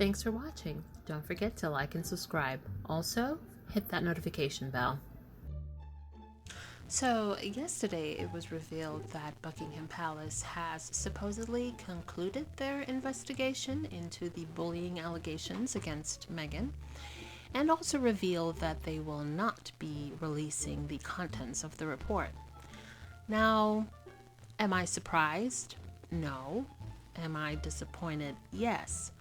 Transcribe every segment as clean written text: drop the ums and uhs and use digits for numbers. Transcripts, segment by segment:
Thanks for watching. Don't forget to like and subscribe. Also, hit that notification bell. So, yesterday it was revealed that Buckingham Palace has supposedly concluded their investigation into the bullying allegations against Meghan, and also revealed that they will not be releasing the contents of the report. Now, am I surprised? No. Am I disappointed? Yes.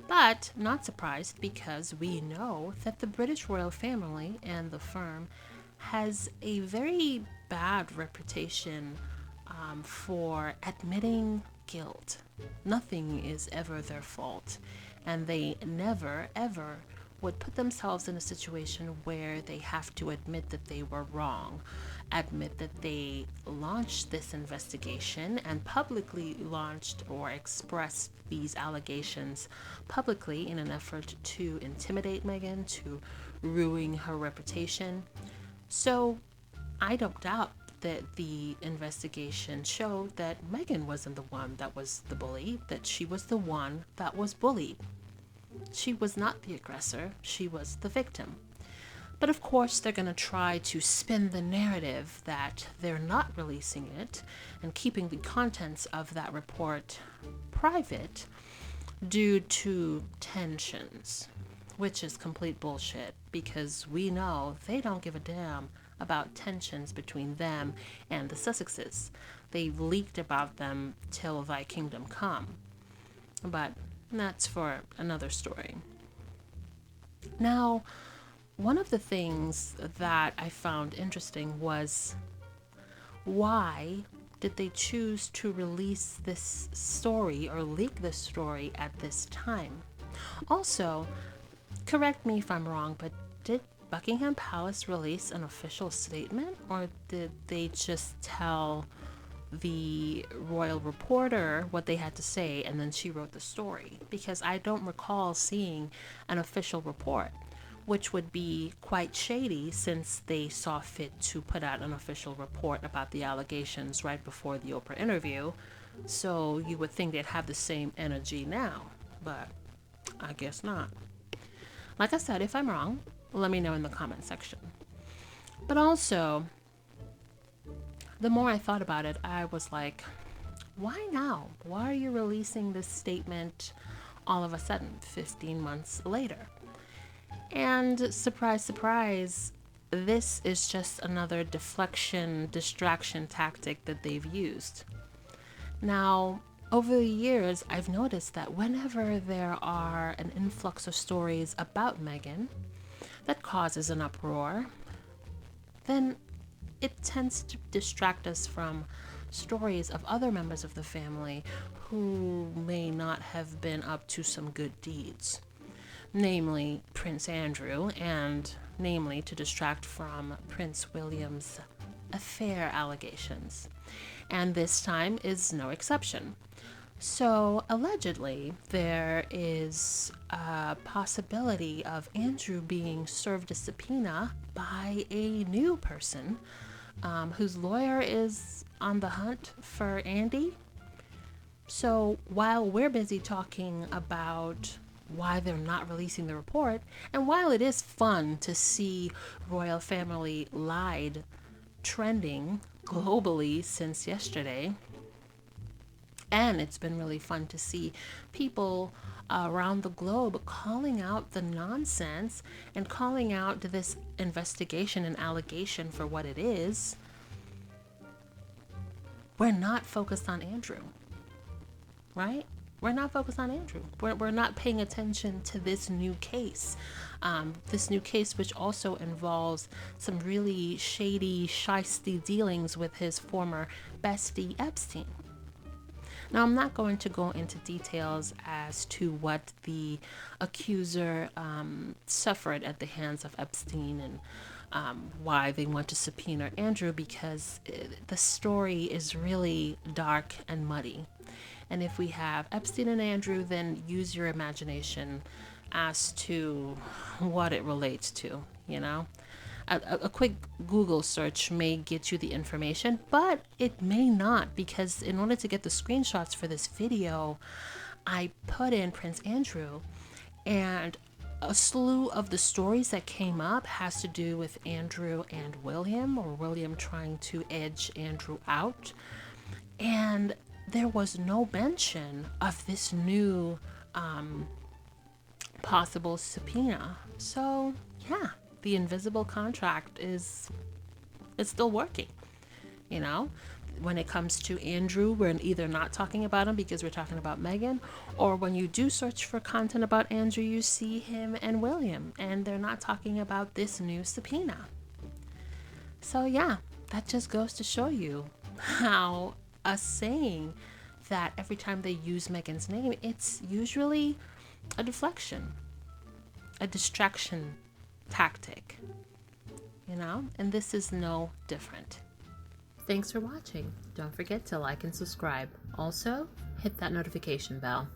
But not surprised, because we know that the British royal family and the firm has a very bad reputation for admitting guilt. Nothing is ever their fault, and they never ever would put themselves in a situation where they have to admit that they were wrong, admit that they launched this investigation and publicly launched or expressed these allegations publicly in an effort to intimidate Meghan, to ruin her reputation. So I don't doubt that the investigation showed that Meghan wasn't the one that was the bully, that she was the one that was bullied. She was not the aggressor, she was the victim. But of course, they're going to try to spin the narrative that they're not releasing it and keeping the contents of that report private due to tensions, which is complete bullshit, because we know they don't give a damn about tensions between them and the Sussexes. They've leaked about them till thy kingdom come. But that's for another story. Now, one of the things that I found interesting was, why did they choose to release this story or leak this story at this time? Also, correct me if I'm wrong, but did Buckingham Palace release an official statement, or did they just tell the royal reporter what they had to say and then she wrote the story? Because I don't recall seeing an official report, which would be quite shady since they saw fit to put out an official report about the allegations right before the Oprah interview. So you would think they'd have the same energy now, but I guess not. Like I said, if I'm wrong, let me know in the comment section. But also, the more I thought about it, I was like, why now? Why are you releasing this statement all of a sudden, 15 months later? And surprise, surprise, this is just another deflection, distraction tactic that they've used. Now, over the years, I've noticed that whenever there are an influx of stories about Meghan that causes an uproar, then it tends to distract us from stories of other members of the family who may not have been up to some good deeds, namely Prince Andrew, and namely to distract from Prince William's affair allegations. And this time is no exception. So allegedly, there is a possibility of Andrew being served a subpoena by a new person whose lawyer is on the hunt for Andy. So while we're busy talking about why they're not releasing the report, and while it is fun to see royal family lied trending globally since yesterday, and it's been really fun to see people around the globe calling out the nonsense and calling out this investigation and allegation for what it is, we're not focused on Andrew, right? We're not focused on Andrew. We're not paying attention to this new case. This new case, which also involves some really shady, shisty dealings with his former bestie, Epstein. Now, I'm not going to go into details as to what the accuser suffered at the hands of Epstein and why they want to subpoena Andrew, because the story is really dark and muddy. And if we have Epstein and Andrew, then use your imagination as to what it relates to, you know? A quick Google search may get you the information, but it may not, because in order to get the screenshots for this video, I put in Prince Andrew, And a slew of the stories that came up has to do with Andrew and William, or William trying to edge Andrew out. And there was no mention of this new possible subpoena. So, yeah, the invisible contract is still working. You know, when it comes to Andrew, we're either not talking about him because we're talking about Meghan, or when you do search for content about Andrew, you see him and William, and they're not talking about this new subpoena. So, yeah, that just goes to show you how us saying that every time they use Meghan's name, it's usually a deflection, a distraction tactic, you know, and this is no different. Thanks for watching. Don't forget to like and subscribe. Also, hit that notification bell.